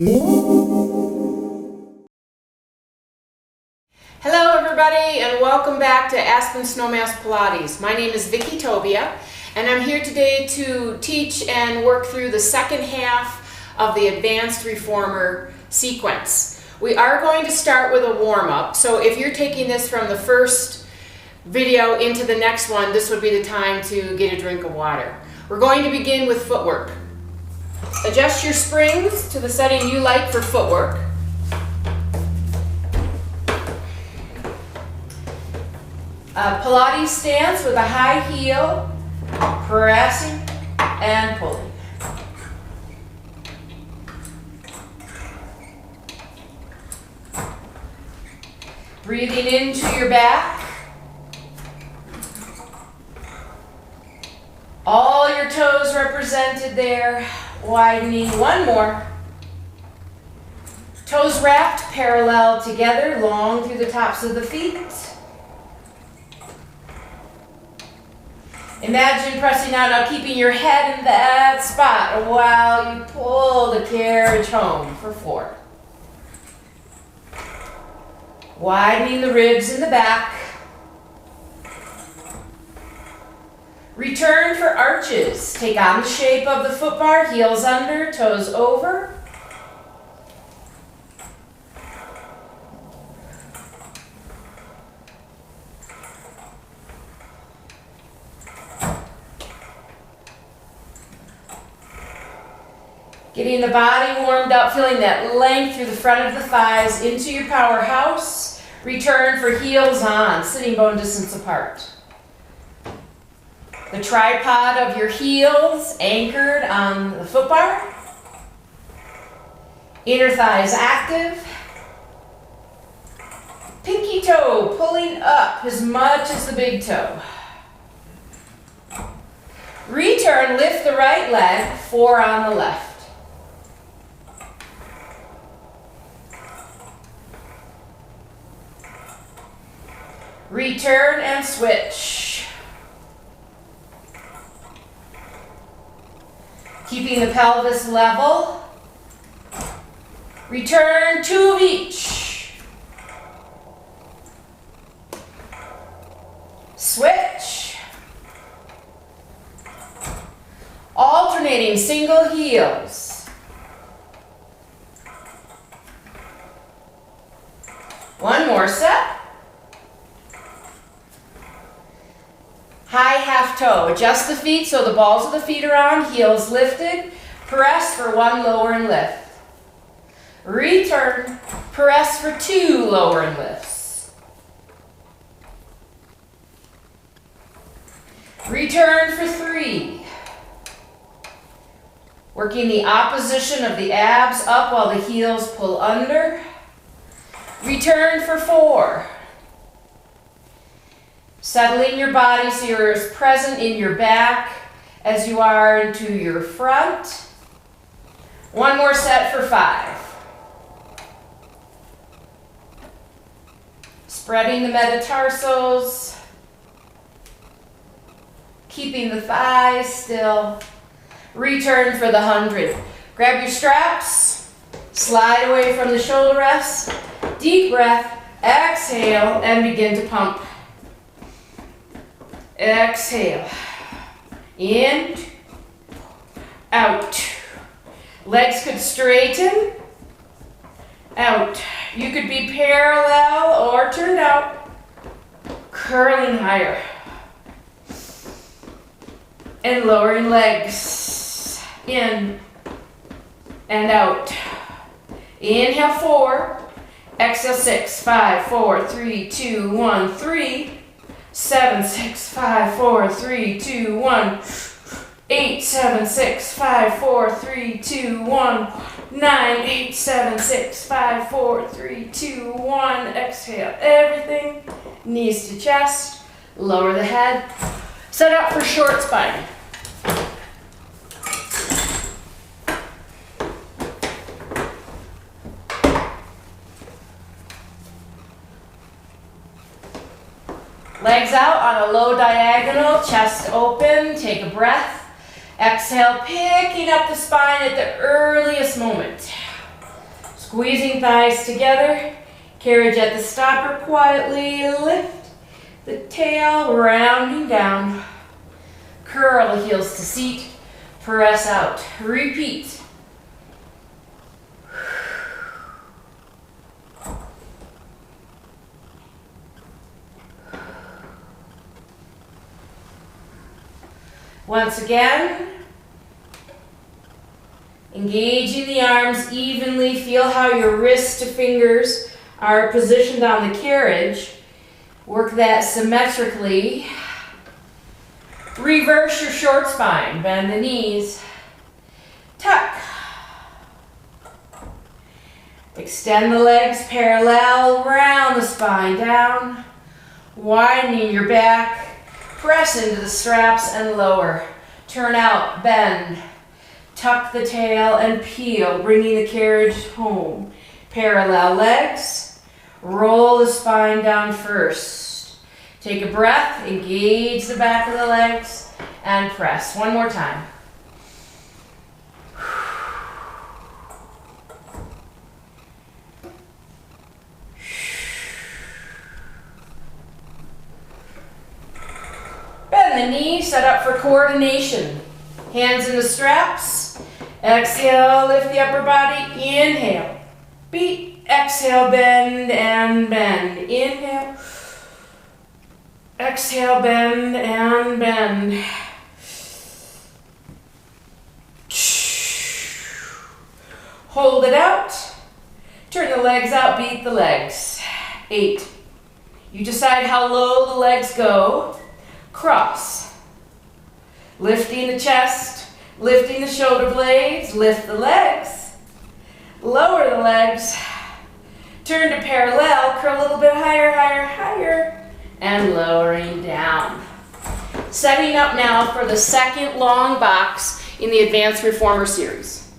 Hello everybody and welcome back to Aspen Snowmass Pilates. My name is Vicki Tobia and I'm here today to teach and work through the second half of the Advanced Reformer sequence. We are going to start with a warm-up, so if you're taking this from the first video into the next one, this would be the time to get a drink of water. We're going to begin with footwork. Adjust your springs to the setting you like for footwork. Pilates stance with a high heel, pressing and pulling. Breathing into your back. All your toes represented there. Widening, one more. Toes wrapped parallel together, long through the tops of the feet. Imagine pressing out, now keeping your head in that spot while you pull the carriage home for 4. Widening the ribs in the back. Return for arches. Take on the shape of the foot bar, heels under, toes over. Getting the body warmed up, feeling that length through the front of the thighs into your powerhouse. Return for heels on, sitting bone distance apart. The tripod of your heels anchored on the foot bar. Inner thighs active. Pinky toe pulling up as much as the big toe. Return, lift the right leg, 4 on the left. Return and switch. Keeping the pelvis level. Return, 2 of each. Switch. Alternating single heels. One more set. High half toe. Adjust the feet so the balls of the feet are on, heels lifted. Press for 1 lower and lift. Return. Press for 2 lower and lifts. Return for 3. Working the opposition of the abs up while the heels pull under. Return for 4. Settling your body so you're as present in your back as you are into your front. 1 more set for 5. Spreading the metatarsals. Keeping the thighs still. Return for the 100. Grab your straps. Slide away from the shoulder rests. Deep breath. Exhale and begin to pump. Exhale. In. Out. Legs could straighten. Out. You could be parallel or turned out. Curling higher. And lowering legs. In. And out. Inhale 4. Exhale 6. 5, 4, 3, 2, 1, 3. 7, 6, 5, 4, 3, 2, 1. 8, 7, 6, 5, 4, 3, 2, 1. 9, 8, 7, 6, 5, 4, 3, 2, 1. Exhale everything. Knees to chest. Lower the head. Set up for short spine. Legs out on a low diagonal, chest open, take a breath. Exhale, picking up the spine at the earliest moment. Squeezing thighs together. Carriage at the stopper. Quietly lift the tail, rounding down. Curl the heels to seat. Press out. Repeat. Once again, engaging the arms evenly. Feel how your wrists to fingers are positioned on the carriage. Work that symmetrically. Reverse your short spine. Bend the knees. Tuck. Extend the legs parallel. Round the spine down. Widening your back. Press into the straps and lower. Turn out, bend. Tuck the tail and peel, bringing the carriage home. Parallel legs. Roll the spine down first. Take a breath, engage the back of the legs, and press. One more time. Bend the knee, set up for coordination. Hands in the straps. Exhale, lift the upper body. Inhale. Beat. Exhale, bend and bend. Inhale. Exhale, bend and bend. Hold it out. Turn the legs out, beat the legs. 8. You decide how low the legs go. Cross. Lifting the chest, lifting the shoulder blades, lift the legs. Lower the legs. Turn to parallel, curl a little bit higher, higher, higher, and lowering down. Setting up now for the second long box in the Advanced Reformer series.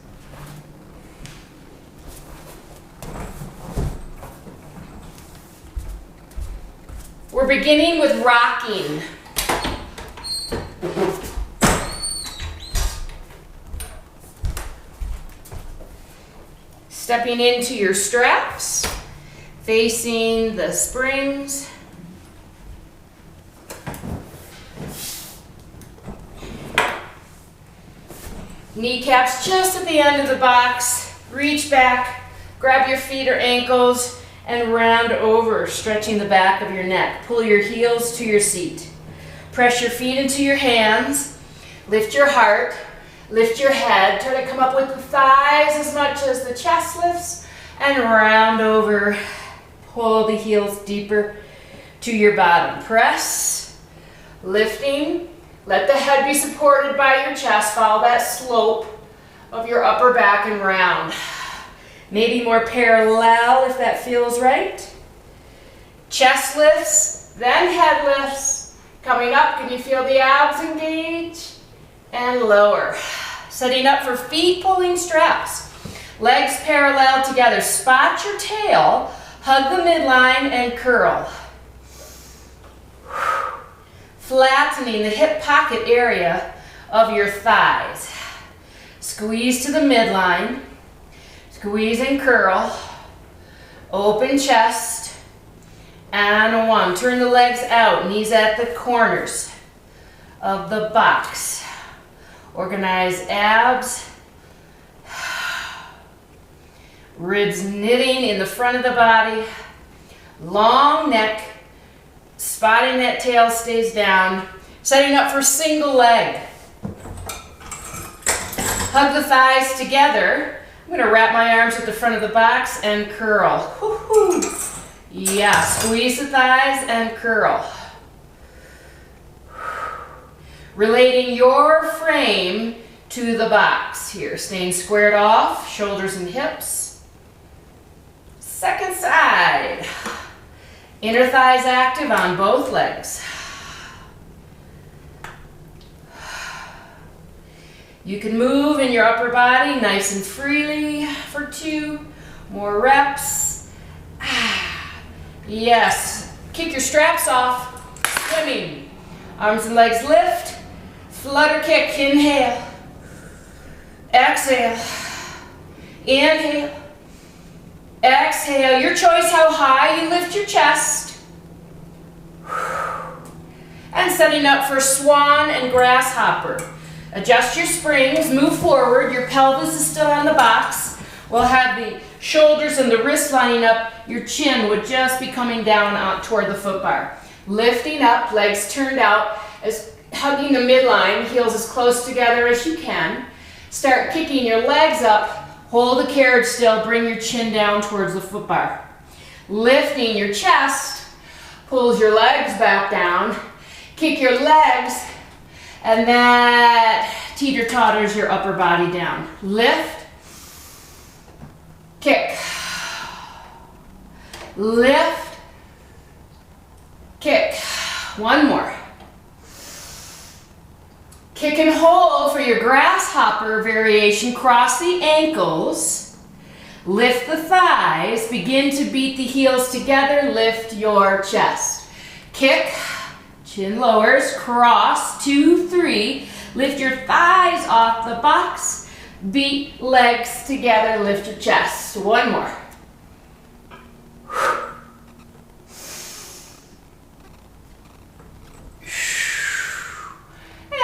We're beginning with rocking. Stepping into your straps, facing the springs. Kneecaps just at the end of the box. Reach back, grab your feet or ankles, and round over, stretching the back of your neck. Pull your heels to your seat. Press your feet into your hands. Lift your heart. Lift your head. Try to come up with the thighs as much as the chest lifts. And round over. Pull the heels deeper to your bottom. Press. Lifting. Let the head be supported by your chest. Follow that slope of your upper back and round. Maybe more parallel if that feels right. Chest lifts, then head lifts. Coming up, can you feel the abs engage? And lower. Setting up for feet pulling straps. Legs parallel together. Spot your tail, hug the midline, and curl. Flattening the hip pocket area of your thighs. Squeeze to the midline. Squeeze and curl. Open chest. And 1. Turn the legs out. Knees at the corners of the box. Organize abs. Ribs knitting in the front of the body. Long neck. Spotting that tail stays down. Setting up for single leg. Hug the thighs together. I'm going to wrap my arms at the front of the box and curl. Woo-hoo. Yeah, squeeze the thighs and curl. Relating your frame to the box here. Staying squared off, shoulders and hips. Second side. Inner thighs active on both legs. You can move in your upper body nice and freely for 2 more reps. Yes. Kick your straps off. Swimming. Arms and legs lift. Flutter kick. Inhale. Exhale. Inhale. Exhale, your choice how high you lift your chest. And setting up for Swan and grasshopper. Adjust your springs, move forward, your pelvis is still on the box. We'll have the shoulders and the wrists lining up, your chin would just be coming down out toward the foot bar. Lifting up, legs turned out, as hugging the midline, heels as close together as you can. Start kicking your legs up, hold the carriage still, bring your chin down towards the foot bar. Lifting your chest, pulls your legs back down, kick your legs, and that teeter-totters your upper body down. Lift, kick, lift, kick. One more. Kick and hold for your grasshopper variation. Cross the ankles, lift the thighs, begin to beat the heels together, lift your chest. Kick, chin lowers, cross, 2, 3, lift your thighs off the box, beat legs together, lift your chest. One more.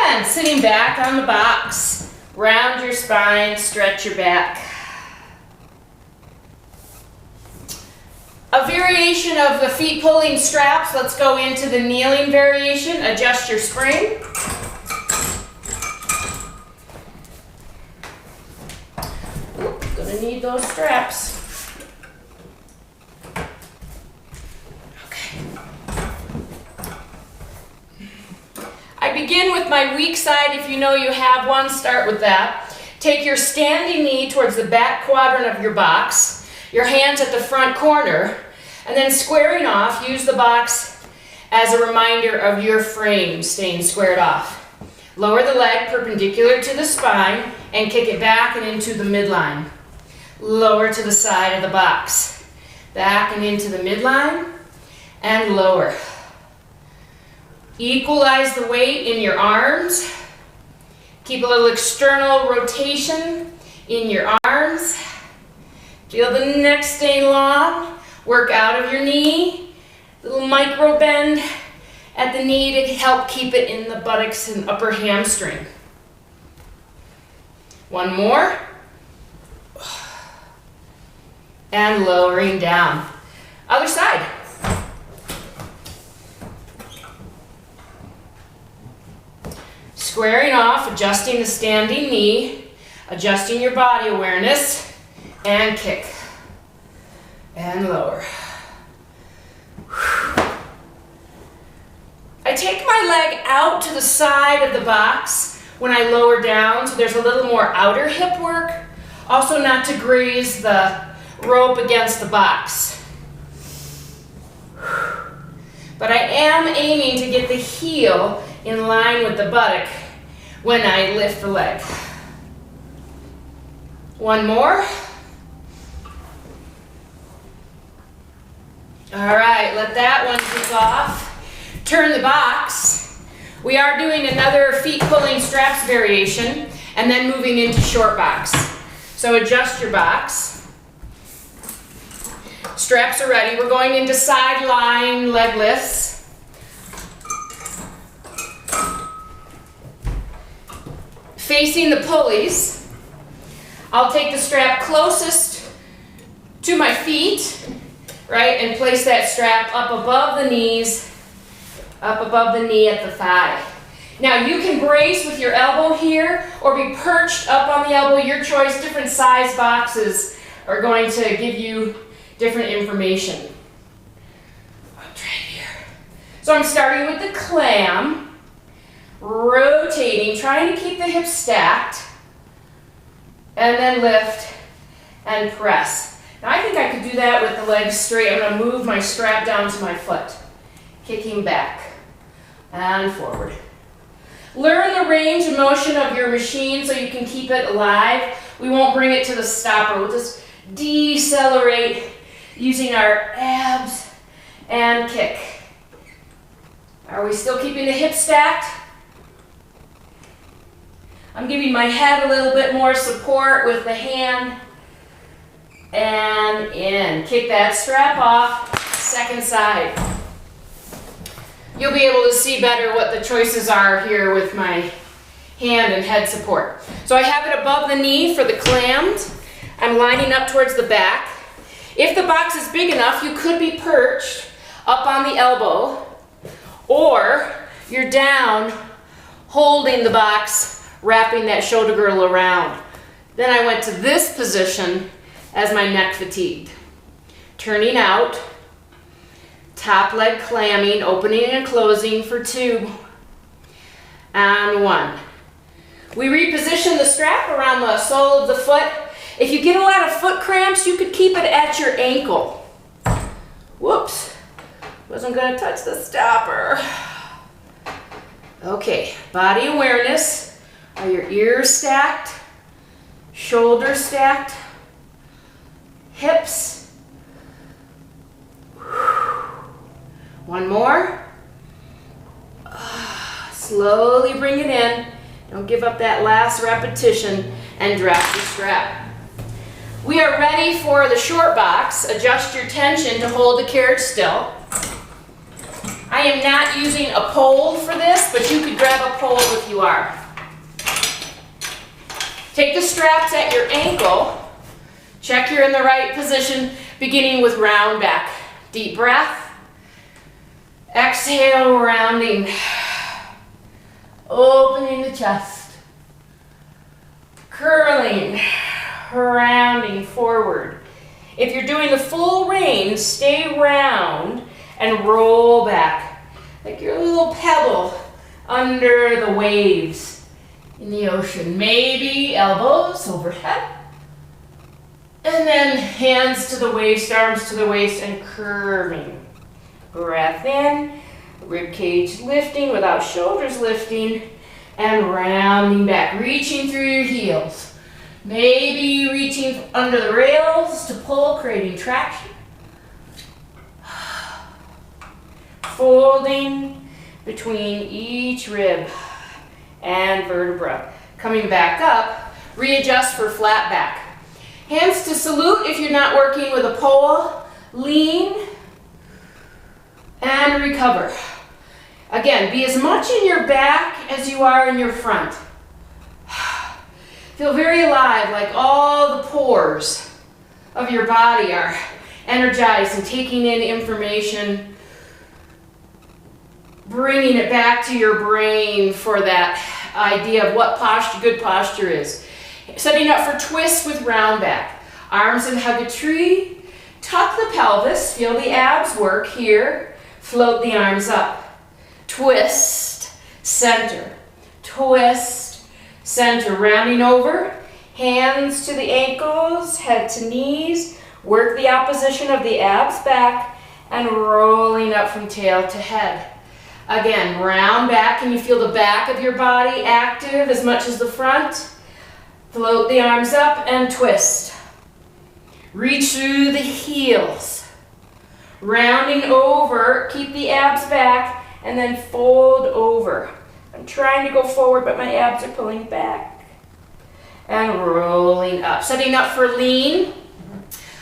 And sitting back on the box, round your spine, stretch your back. A variation of the feet pulling straps. Let's go into the kneeling variation. Adjust your spring. Ooh, gonna need those straps. Okay. I begin with my weak side. If you know you have one, start with that. Take your standing knee towards the back quadrant of your box. Your hands at the front corner, and then squaring off, use the box as a reminder of your frame staying squared off. Lower the leg perpendicular to the spine and kick it back and into the midline. Lower to the side of the box. Back and into the midline and lower. Equalize the weight in your arms. Keep a little external rotation in your arms. Feel the neck staying long. Work out of your knee. Little micro bend at the knee to help keep it in the buttocks and upper hamstring. One more. And lowering down. Other side. Squaring off, adjusting the standing knee, adjusting your body awareness, and kick. And lower. I take my leg out to the side of the box when I lower down, so there's a little more outer hip work. Also not to graze the rope against the box. But I am aiming to get the heel in line with the buttock when I lift the leg. One more. All right, let that one kick off. Turn the box. We are doing another feet pulling straps variation and then moving into short box. So adjust your box. Straps are ready. We're going into sideline leg lifts. Facing the pulleys. I'll take the strap closest to my feet, right, and place that strap up above the knees, up above the knee at the thigh. Now you can brace with your elbow here or be perched up on the elbow, your choice. Different size boxes are going to give you different information. I'll try it here. So I'm starting with the clam, rotating, trying to keep the hips stacked, and then lift and press. Now I think I could do that with the legs straight. I'm going to move my strap down to my foot, kicking back and forward. Learn the range of motion of your machine so you can keep it alive. We won't bring it to the stopper. We'll just decelerate using our abs and kick. Are we still keeping the hips stacked? I'm giving my head a little bit more support with the hand and in. Kick that strap off, second side. You'll be able to see better what the choices are here with my hand and head support. So I have it above the knee for the clammed. I'm lining up towards the back. If the box is big enough, you could be perched up on the elbow, or you're down holding the box, wrapping that shoulder girdle around. Then I went to this position as my neck fatigued. Turning out, top leg clamming, opening and closing for 2, and 1. We reposition the strap around the sole of the foot. If you get a lot of foot cramps, you could keep it at your ankle. Whoops, wasn't gonna touch the stopper. Okay, body awareness. Are your ears stacked? Shoulders stacked? Hips? One more. Slowly bring it in. Don't give up that last repetition and drop the strap. We are ready for the short box. Adjust your tension to hold the carriage still. I am not using a pole for this, but you could grab a pole if you are. Take the straps at your ankle. Check you're in the right position, beginning with round back. Deep breath. Exhale, rounding. Opening the chest. Curling, rounding forward. If you're doing the full range, stay round and roll back like you're a little pebble under the waves in the ocean. Maybe elbows overhead. And then hands to the waist, arms to the waist, and curving. Breath in, rib cage lifting without shoulders lifting, and rounding back, reaching through your heels. Maybe reaching under the rails to pull, creating traction. Folding between each rib and vertebra. Coming back up, readjust for flat back. Hands to salute if you're not working with a pole. Lean and recover. Again, be as much in your back as you are in your front. Feel very alive, like all the pores of your body are energized and taking in information, bringing it back to your brain for that idea of what posture, good posture is. Setting up for twists with round back. Arms and hug a tree. Tuck the pelvis, feel the abs work here. Float the arms up. Twist, center. Twist, center. Rounding over. Hands to the ankles, head to knees. Work the opposition of the abs back and rolling up from tail to head. Again, round back. Can you feel the back of your body active as much as the front? Float the arms up and twist. Reach through the heels. Rounding over, keep the abs back, and then fold over. I'm trying to go forward, but my abs are pulling back. And rolling up. Setting up for lean.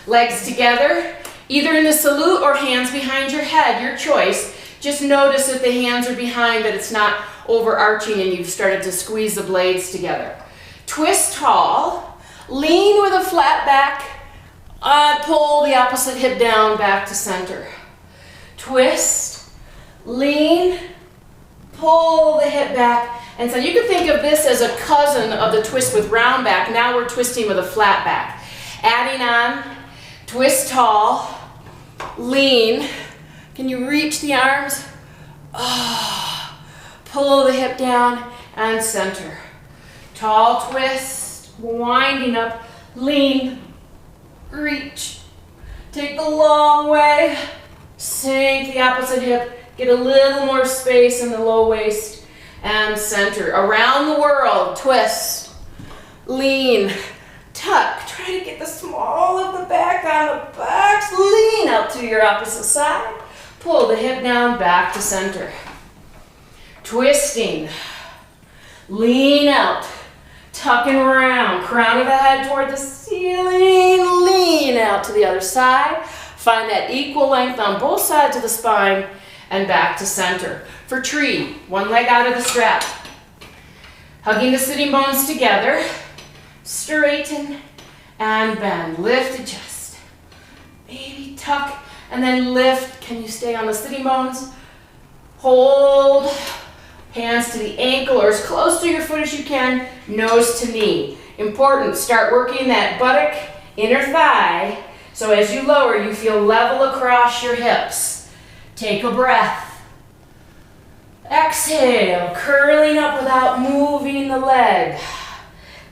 Legs together, either in the salute or hands behind your head, your choice. Just notice if the hands are behind, that it's not overarching and you've started to squeeze the blades together. Twist tall, lean with a flat back, pull the opposite hip down back to center. Twist, lean, pull the hip back, and so you can think of this as a cousin of the twist with round back. Now we're twisting with a flat back. Adding on, twist tall, lean. Can you reach the arms? Oh, pull the hip down and center. Tall twist, winding up, lean, reach. Take the long way, sink the opposite hip, get a little more space in the low waist and center. Around the world, twist, lean, tuck. Try to get the small of the back on the box. Lean out to your opposite side. Pull the hip down back to center. Twisting. Lean out. Tucking around. Crown of the head toward the ceiling. Lean out. out to the other side. Find that equal length on both sides of the spine and back to center. For tree, one leg out of the strap. Hugging the sitting bones together. Straighten and bend. Lift, adjust. Maybe tuck and then lift. Can you stay on the sitting bones? Hold. Hands to the ankle or as close to your foot as you can. Nose to knee. Important, start working that buttock, inner thigh, so as you lower, you feel level across your hips. Take a breath. Exhale, curling up without moving the leg.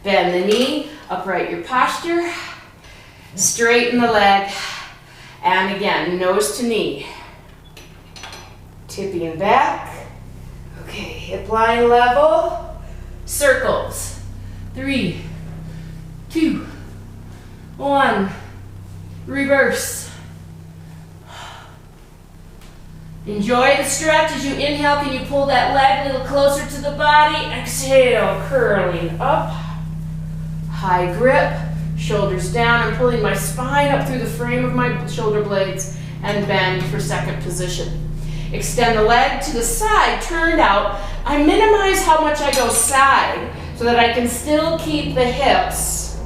Bend the knee, upright your posture. Straighten the leg. And again, nose to knee. Tipping back. Okay, hip line level. Circles. 3, 2, 1. Reverse. Enjoy the stretch as you inhale. Can you pull that leg a little closer to the body? Exhale, curling up. High grip. Shoulders down. I'm pulling my spine up through the frame of my shoulder blades and bend for second position. Extend the leg to the side, turned out. I minimize how much I go side so that I can still keep the hips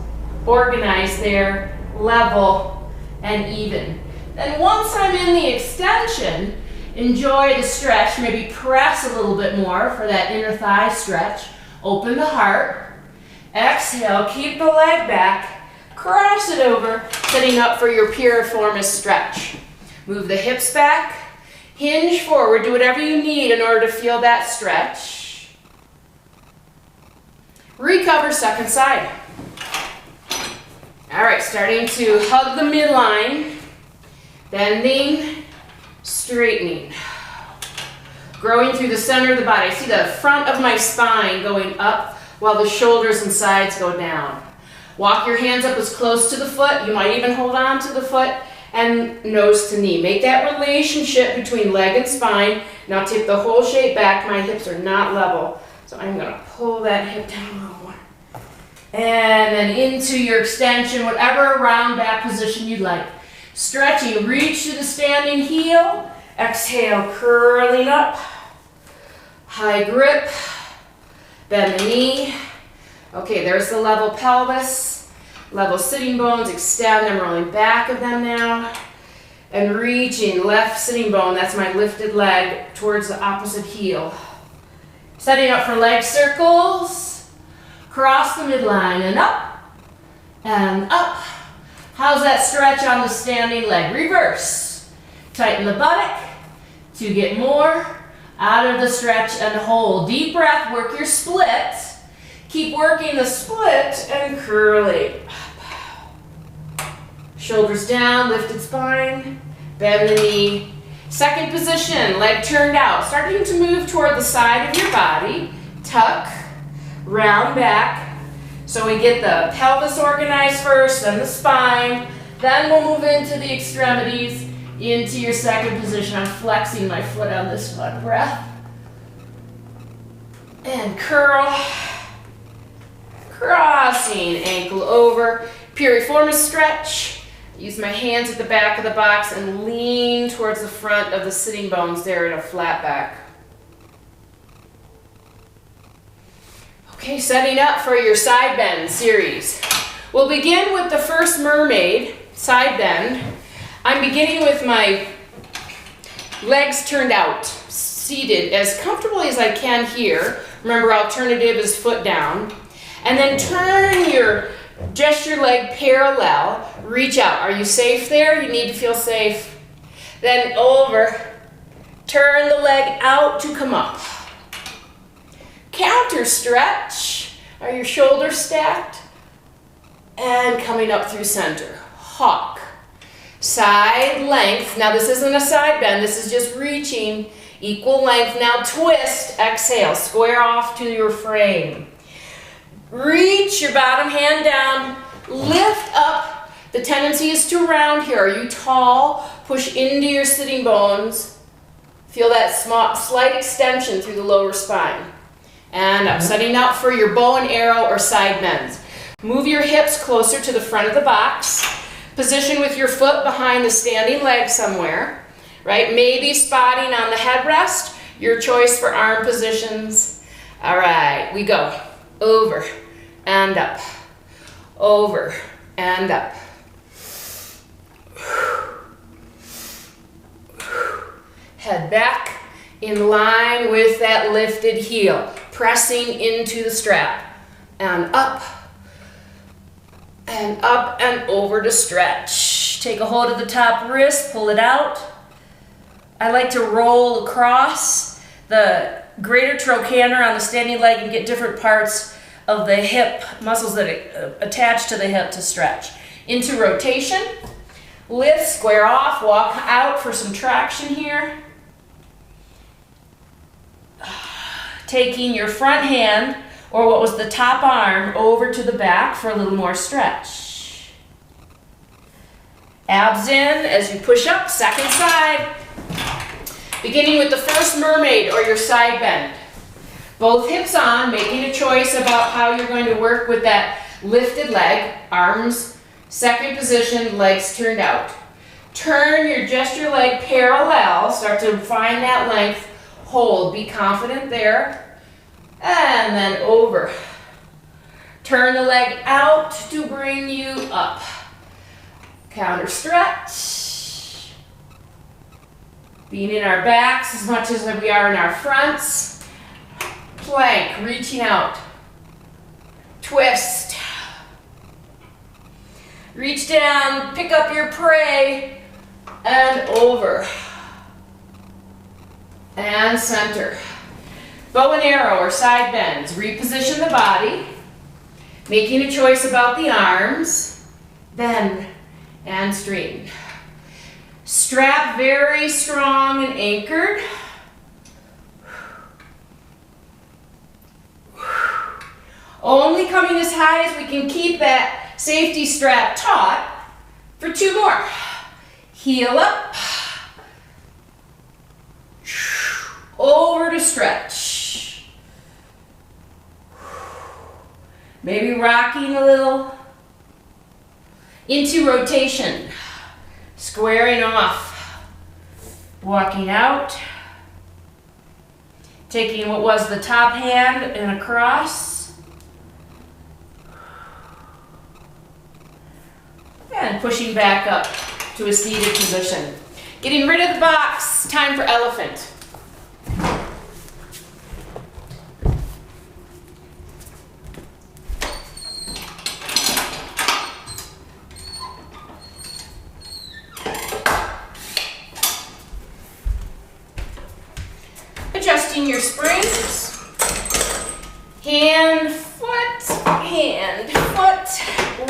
organized there, level and even. Then once I'm in the extension, enjoy the stretch. Maybe press a little bit more for that inner thigh stretch. Open the heart. Exhale, keep the leg back. Cross it over, setting up for your piriformis stretch. Move the hips back. Hinge forward. Do whatever you need in order to feel that stretch. Recover, second side. All right, starting to hug the midline. Bending, straightening. Growing through the center of the body. I see the front of my spine going up while the shoulders and sides go down. Walk your hands up as close to the foot. You might even hold on to the foot and nose to knee. Make that relationship between leg and spine. Now tip the whole shape back. My hips are not level. So I'm going to pull that hip down a little more. And then into your extension, whatever round back position you'd like. Stretching, reach to the standing heel. Exhale, curling up. High grip. Bend the knee. Okay, there's the level pelvis. Level sitting bones, extend. I'm rolling back of them now. And reaching left sitting bone, that's my lifted leg, towards the opposite heel. Setting up for leg circles. Cross the midline and up. And up. How's that stretch on the standing leg? Reverse. Tighten the buttock to get more out of the stretch and hold. Deep breath, work your split. Keep working the split and curling. Shoulders down, lifted spine, bend the knee. Second position, leg turned out. Starting to move toward the side of your body. Tuck, round back. So we get the pelvis organized first, then the spine. Then we'll move into the extremities, into your second position. I'm flexing my foot on this one. Breath. And curl. Crossing, ankle over. Piriformis stretch. Use my hands at the back of the box and lean towards the front of the sitting bones there in a flat back. Okay, setting up for your side bend series. We'll begin with the first mermaid, side bend. I'm beginning with my legs turned out, seated as comfortably as I can here. Remember, alternative is foot down. And then turn your leg parallel, reach out. Are you safe there? You need to feel safe. Then over, turn the leg out to come up. Counter stretch. Are your shoulders stacked? And coming up through center. Hawk. Side length. Now this isn't a side bend, this is just reaching. Equal length. Now twist, exhale, square off to your frame. Reach your bottom hand down, lift up. The tendency is to round here. Are you tall? Push into your sitting bones. Feel that slight extension through the lower spine. And up, setting up for your bow and arrow or side bends. Move your hips closer to the front of the box. Position with your foot behind the standing leg somewhere, right? Maybe spotting on the headrest, your choice for arm positions. All right, we go. Over and up, over and up. Head back in line with that lifted heel, pressing into the strap. And up and over to stretch. Take a hold of the top wrist, pull it out. I like to roll across the greater trochanter on the standing leg and get different parts of the hip muscles that attach to the hip to stretch. Into rotation, lift, square off, walk out for some traction here. Taking your front hand, or what was the top arm, over to the back for a little more stretch. Abs in as you push up, second side. Beginning with the first mermaid or your side bend. Both hips on, making a choice about how you're going to work with that lifted leg, arms, second position, legs turned out. Turn your gesture leg parallel, start to find that length, hold, be confident there, and then over. Turn the leg out to bring you up. Counter stretch. Being in our backs as much as we are in our fronts. Plank, reaching out. Twist. Reach down, pick up your prey, and over. And center. Bow and arrow or side bends. Reposition the body. Making a choice about the arms. Bend and straighten. Strap very strong and anchored. Only coming as high as we can keep that safety strap taut for 2 more. Heel up. Over to stretch. Maybe rocking a little. Into rotation. Squaring off. Walking out. Taking what was the top hand and across. And pushing back up to a seated position. Getting rid of the box. Time for elephant. Adjusting your springs. Hand, foot,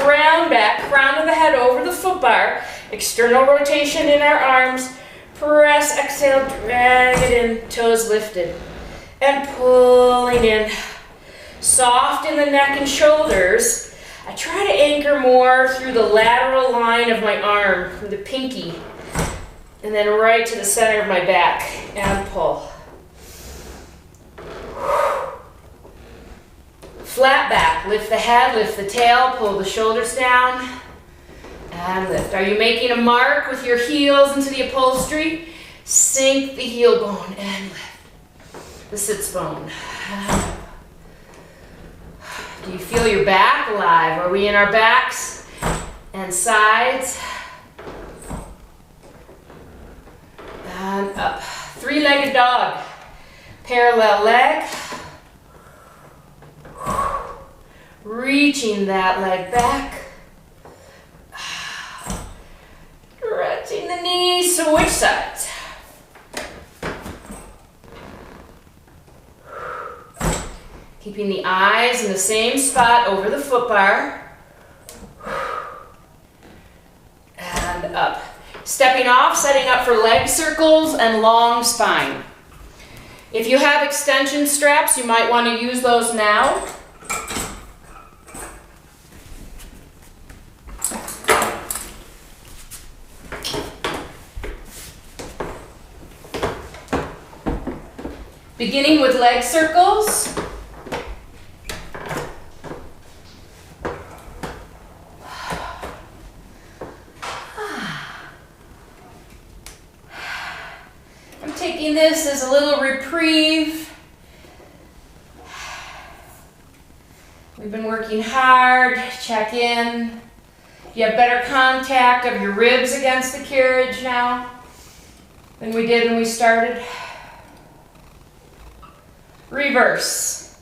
round back, crown of the head over the foot bar, external rotation in our arms, press, exhale, drag it in, toes lifted, and pulling in. Soft in the neck and shoulders. I try to anchor more through the lateral line of my arm, from the pinky, and then right to the center of my back, and pull. Flat back, lift the head, lift the tail, pull the shoulders down, and lift. Are you making a mark with your heels into the upholstery? Sink the heel bone and lift the sits bone. Do you feel your back alive? Are we in our backs and sides? And up. 3-legged dog. Parallel leg. Reaching that leg back. Stretching the knees. Switch sides. Keeping the eyes in the same spot over the foot bar. And up. Stepping off, setting up for leg circles and long spine. If you have extension straps, you might want to use those now. Beginning with leg circles. taking this as a little reprieve. We've been working hard. Check in. You have better contact of your ribs against the carriage now than we did when we started. Reverse.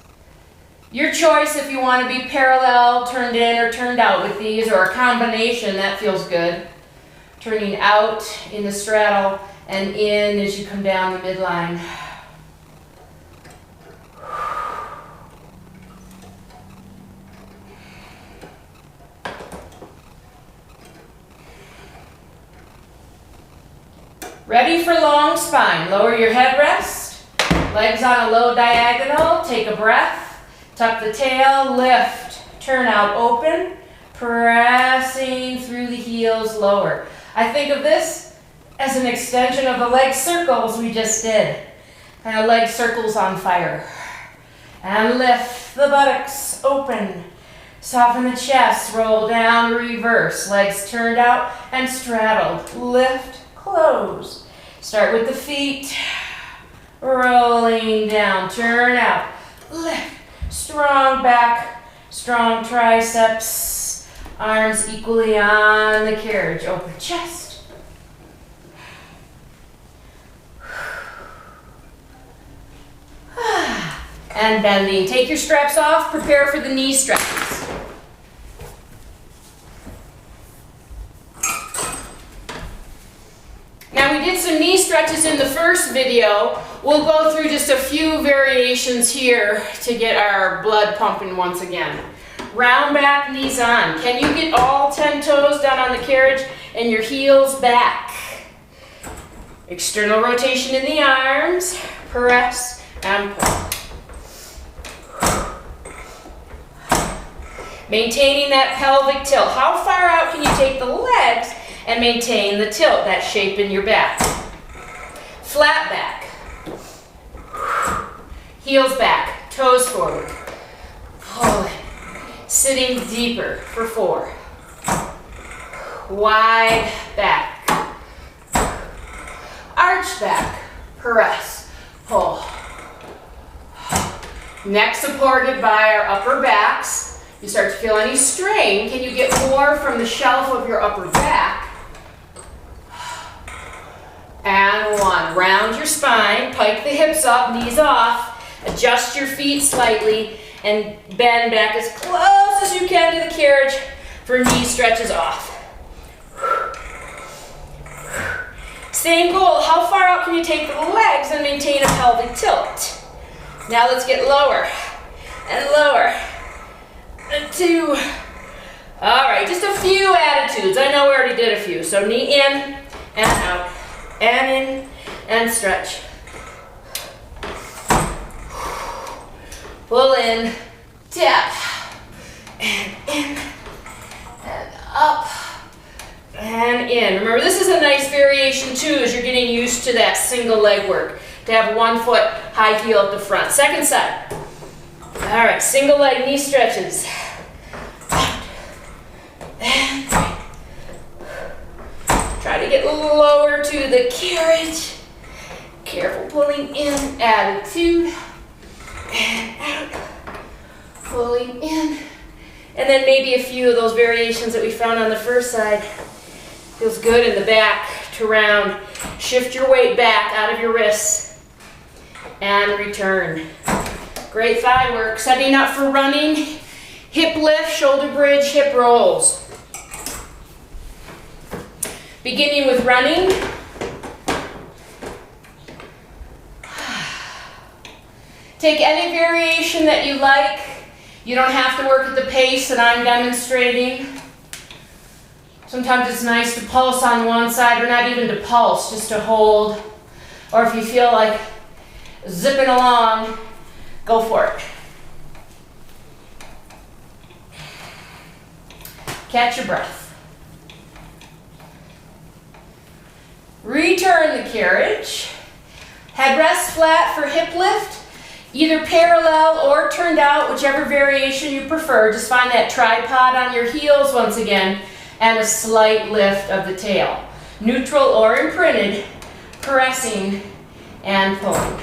Your choice if you want to be parallel, turned in or turned out with these, or a combination, that feels good. Turning out in the straddle and in as you come down the midline. Ready for long spine. Lower your headrest, legs on a low diagonal, take a breath, tuck the tail, lift, turn out open, pressing through the heels lower. I think of this as an extension of the leg circles we just did. Kind of leg circles on fire. And lift the buttocks open. Soften the chest, roll down, reverse. Legs turned out and straddled. Lift, close. Start with the feet. Rolling down, turn out. Lift. Strong back, strong triceps. Arms equally on the carriage. Open chest. And bending. Take your straps off. Prepare for the knee stretches. Now we did some knee stretches in the first video. We'll go through just a few variations here to get our blood pumping once again. Round back, knees on. Can you get all 10 toes down on the carriage and your heels back? External rotation in the arms. Press and pull. Maintaining that pelvic tilt. How far out can you take the legs and maintain the tilt, that shape in your back? Flat back. Heels back, toes forward. Pull it. Sitting deeper for 4. Wide back. Arch back. Press. Pull. Neck supported by our upper backs. You start to feel any strain. Can you get more from the shelf of your upper back? And 1. Round your spine. Pike the hips up, knees off. Adjust your feet slightly and bend back as close as you can to the carriage for knee stretches off. Same goal. How far out can you take the legs and maintain a pelvic tilt? Now let's get lower and lower. And 2. All right, just a few attitudes. I know we already did a few. So knee in and out and in and stretch. Pull in, tap, and in, and up, and in. Remember, this is a nice variation too as you're getting used to that single leg work, to have 1 foot high heel at the front. Second side. All right, single leg knee stretches. Out, and 3. Try to get lower to the carriage. Careful pulling in, attitude. And out, pulling in, and then maybe a few of those variations that we found on the first side. Feels good in the back to round. Shift your weight back out of your wrists and return. Great thigh work. Setting up for running. Hip lift, shoulder bridge, hip rolls. Beginning with running. Take any variation that you like. You don't have to work at the pace that I'm demonstrating. Sometimes it's nice to pulse on one side, or not even to pulse, just to hold. Or if you feel like zipping along, go for it. Catch your breath. Return the carriage. Headrest flat for hip lift. Either parallel or turned out, whichever variation you prefer. Just find that tripod on your heels once again, and a slight lift of the tail. Neutral or imprinted, pressing and pull.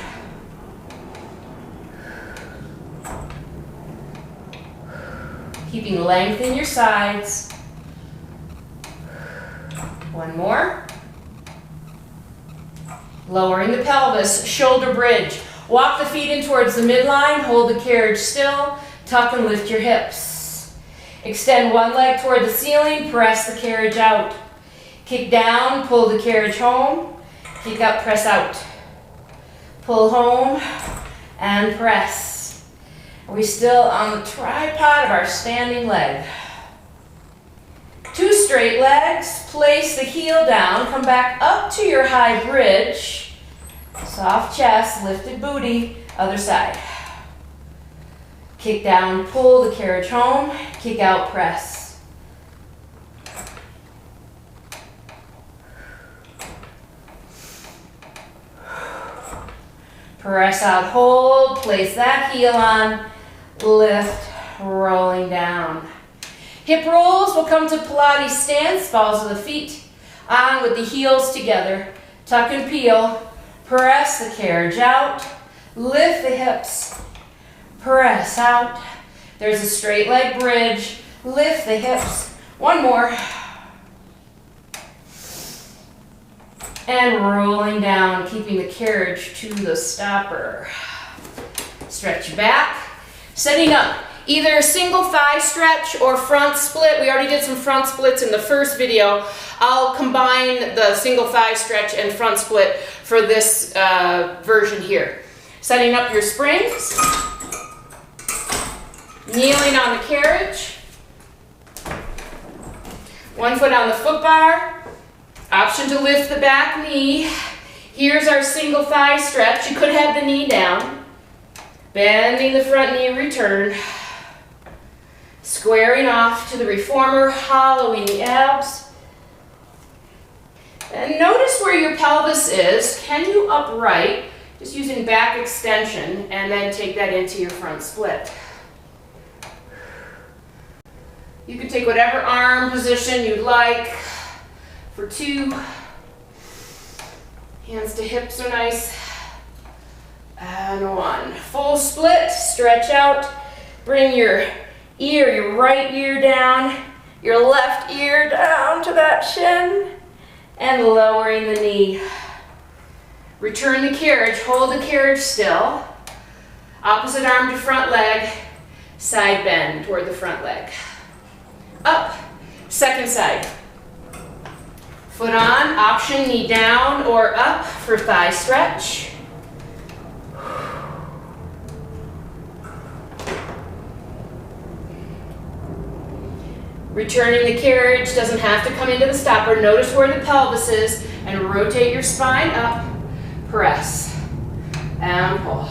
Keeping length in your sides. One more. Lowering the pelvis, shoulder bridge. Walk the feet in towards the midline, hold the carriage still, tuck and lift your hips. Extend one leg toward the ceiling, press the carriage out. Kick down, pull the carriage home, kick up, press out. Pull home and press. Are we still on the tripod of our standing leg? Two straight legs, place the heel down, come back up to your high bridge. Soft chest, lifted booty, other side. Kick down, pull the carriage home, kick out, press. Press out, hold, place that heel on, lift, rolling down. Hip rolls will come to Pilates stance, balls of the feet on with the heels together. Tuck and peel, press the carriage out, lift the hips, press out. There's a straight leg bridge, lift the hips. One more. And rolling down, keeping the carriage to the stopper. Stretch your back, setting up. Either a single thigh stretch or front split. We already did some front splits in the first video. I'll combine the single thigh stretch and front split for this version here. Setting up your springs. Kneeling on the carriage. One foot on the foot bar. Option to lift the back knee. Here's our single thigh stretch. You could have the knee down. Bending the front knee, return. Squaring off to the reformer, hollowing the abs. And notice where your pelvis is. Can you upright, just using back extension, and then take that into your front split. You can take whatever arm position you'd like for 2. Hands to hips are nice. And 1. Full split, stretch out, bring your ear, your right ear down, your left ear down to that shin, and lowering the knee. Return the carriage, hold the carriage still. Opposite arm to front leg, side bend toward the front leg. Up, second side. Foot on, option knee down or up for thigh stretch. Returning the carriage, doesn't have to come into the stopper. Notice where the pelvis is and rotate your spine up. Press and pull.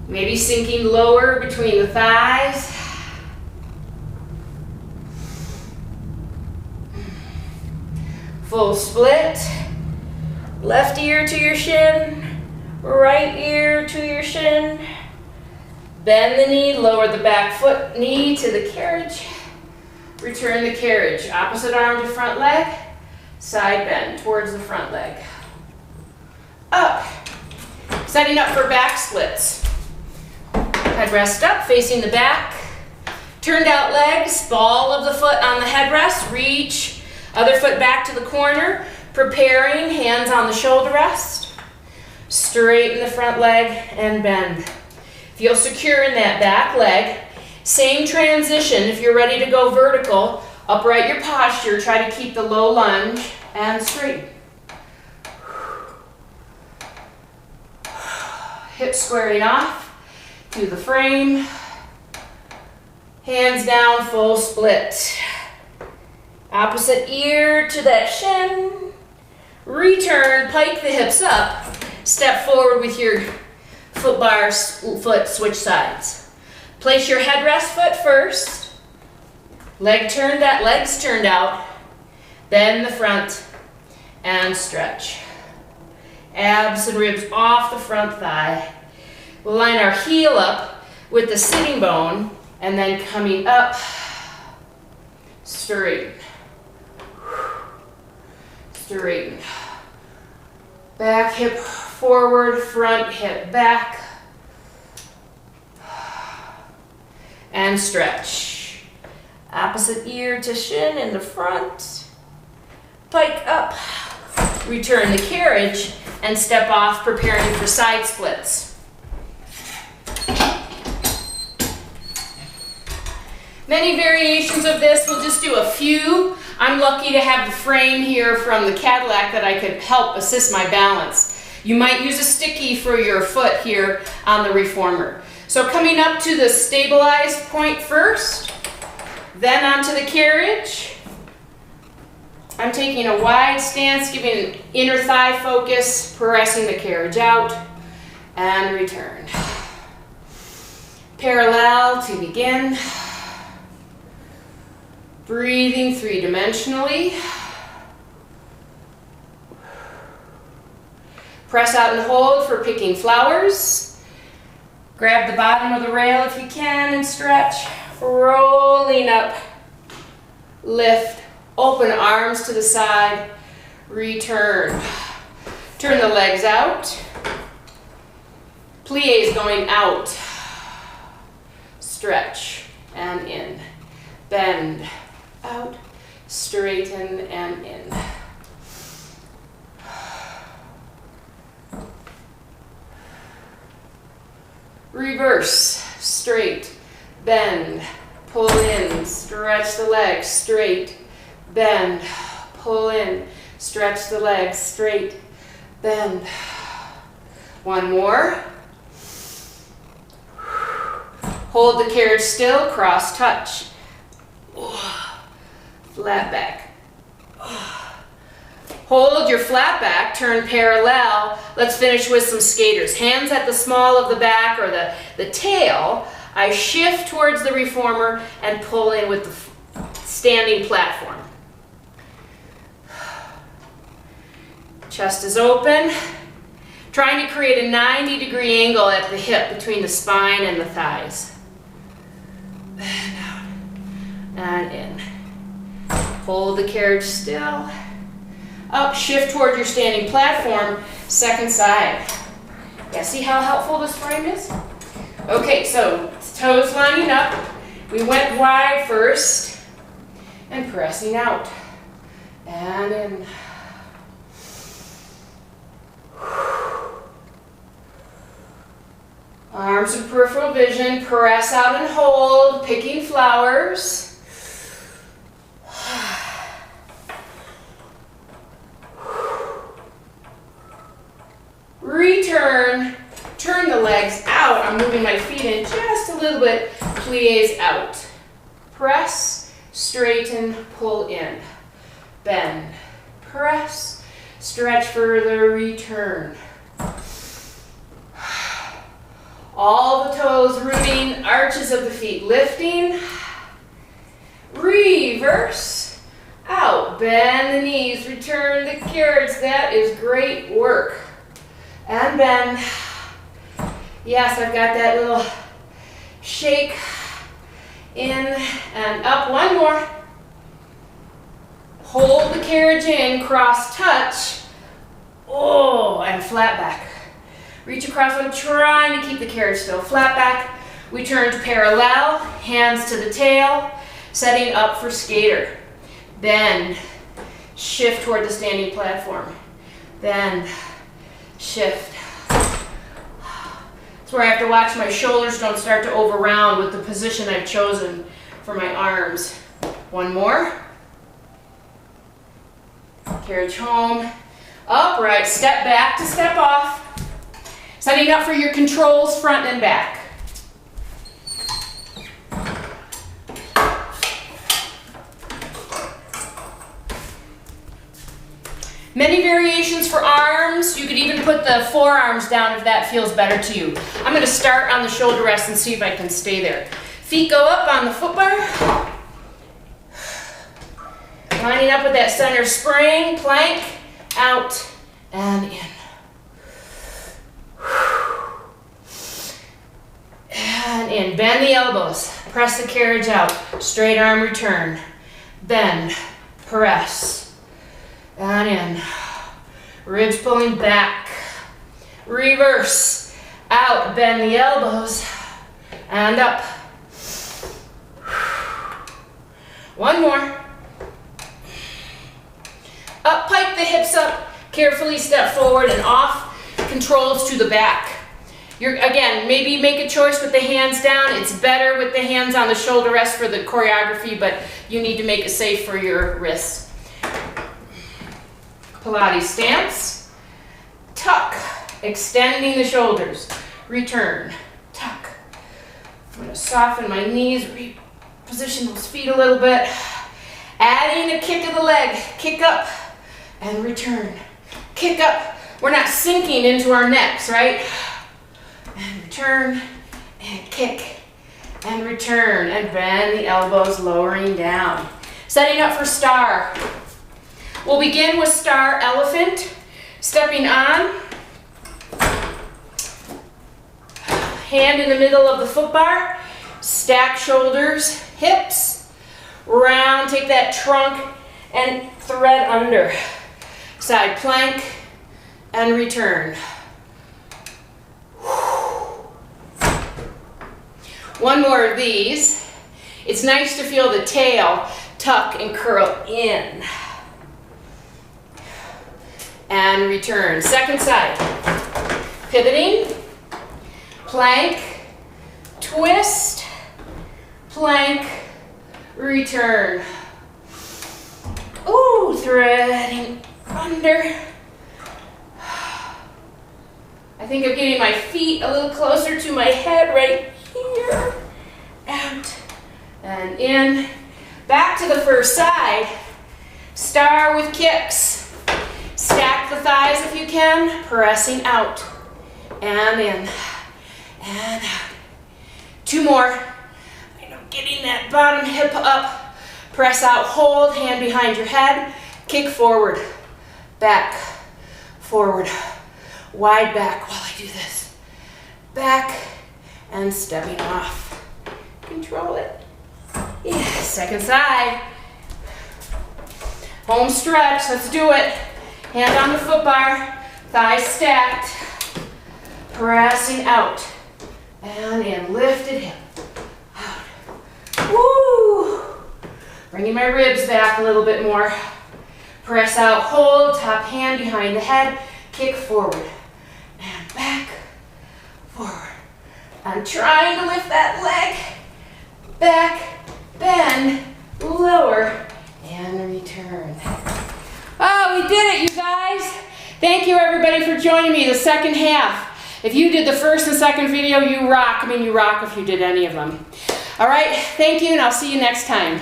Maybe sinking lower between the thighs. Full split. Left ear to your shin, right ear to your shin. Bend the knee, lower the back foot, knee to the carriage. Return the carriage. Opposite arm to front leg. Side bend towards the front leg. Up. Setting up for back splits. Headrest up, facing the back. Turned out legs, ball of the foot on the headrest. Reach, other foot back to the corner. Preparing, hands on the shoulder rest. Straighten the front leg and bend. Feel secure in that back leg. Same transition if you're ready to go vertical. Upright your posture. Try to keep the low lunge and straighten. Hips squaring off to the frame. Hands down, full split. Opposite ear to that shin. Return, pike the hips up. Step forward with your foot bar, foot, switch sides. Place your headrest foot first. Legs turned out. Bend the front and stretch. Abs and ribs off the front thigh. We'll line our heel up with the sitting bone and then coming up straight. straighten. Back hip forward, front hip back. And stretch. Opposite ear to shin in the front. Pike up. Return the carriage and step off, preparing for side splits. Many variations of this, we'll just do a few. I'm lucky to have the frame here from the Cadillac that I could help assist my balance. You might use a sticky for your foot here on the reformer. So coming up to the stabilized point first, then onto the carriage. I'm taking a wide stance, giving an inner thigh focus, pressing the carriage out, and return. Parallel to begin. Breathing three-dimensionally. Press out and hold for picking flowers. Grab the bottom of the rail if you can and stretch. Rolling up. Lift. Open arms to the side. Return. Turn the legs out. Plies going out. Stretch and in. Bend. Out, straighten, and in. Reverse, straight, bend, pull in, stretch the legs, straight, bend, pull in, stretch the legs, straight, bend. One more. Hold the carriage still, cross touch. Flat back. Hold your flat back, turn parallel. Let's finish with some skaters. Hands at the small of the back or the tail. I shift towards the reformer and pull in with the standing platform. Chest is open. Trying to create a 90-degree angle at the hip between the spine and the thighs. And out. And in. Hold the carriage still. Up, shift toward your standing platform, second side. Yeah, see how helpful this frame is? Okay, so toes lining up. We went wide first and pressing out. And in. Arms of peripheral vision, press out and hold, picking flowers. Return, turn the legs out. I'm moving my feet in just a little bit. Plies out. Press, straighten, pull in. Bend, press, stretch further, return. All the toes rooting, arches of the feet lifting. Reverse, out, bend the knees, return the carriage. That is great work. And bend. Yes, I've got that little shake in and up. One more. Hold the carriage in, cross touch. Oh, and flat back. Reach across. I'm trying to keep the carriage still. Flat back. We turn to parallel, hands to the tail, setting up for skater. Bend. Shift toward the standing platform. Bend. Shift. That's where I have to watch my shoulders don't start to over-round with the position I've chosen for my arms. One more. Carriage home. Upright. Step back to step off. Setting up for your controls front and back. Many variations for arms. You could even put the forearms down if that feels better to you. I'm going to start on the shoulder rest and see if I can stay there. Feet go up on the foot bar. Lining up with that center spring, plank, out and in. And in. Bend the elbows. Press the carriage out. Straight arm return. Bend. Press. and in. Ribs pulling back. Reverse. Out, bend the elbows, and up. One more. Up, pike the hips up. Carefully step forward and off. Controls to the back. Again, maybe make a choice with the hands down. It's better with the hands on the shoulder rest for the choreography, but you need to make it safe for your wrists. Pilates stance. Tuck. Extending the shoulders. Return. Tuck. I'm going to soften my knees. Reposition those feet a little bit. Adding a kick of the leg. Kick up and return. Kick up. We're not sinking into our necks, right? And return, and kick, and return, and bend the elbows, lowering down. Setting up for star. We'll begin with star elephant. Stepping on. Hand in the middle of the foot bar. Stack shoulders, hips. Round, take that trunk and thread under. Side plank, and return. One more of these. It's nice to feel the tail tuck and curl in. And return. Second side. Pivoting. Plank. Twist. Plank. Return. Ooh, threading under. I think I'm getting my feet a little closer to my head right here. Out and in. Back to the first side. Star with kicks. Stack the thighs if you can. Pressing out and in and out. Two more. Getting that bottom hip up. Press out, hold, hand behind your head. Kick forward, back, forward. Wide back while I do this. Back and stepping off. Control it. Yeah, second side. Home stretch, let's do it. Hand on the foot bar, thighs stacked. Pressing out and in, lifted hip. Out. Woo! Bringing my ribs back a little bit more. Press out, hold, top hand behind the head, kick forward. And back, forward. I'm trying to lift that leg. Back, bend, lower, and return. Oh, we did it, you guys. Thank you, everybody, for joining me the second half. If you did the first and second video, you rock. I mean, you rock if you did any of them. All right, thank you, and I'll see you next time.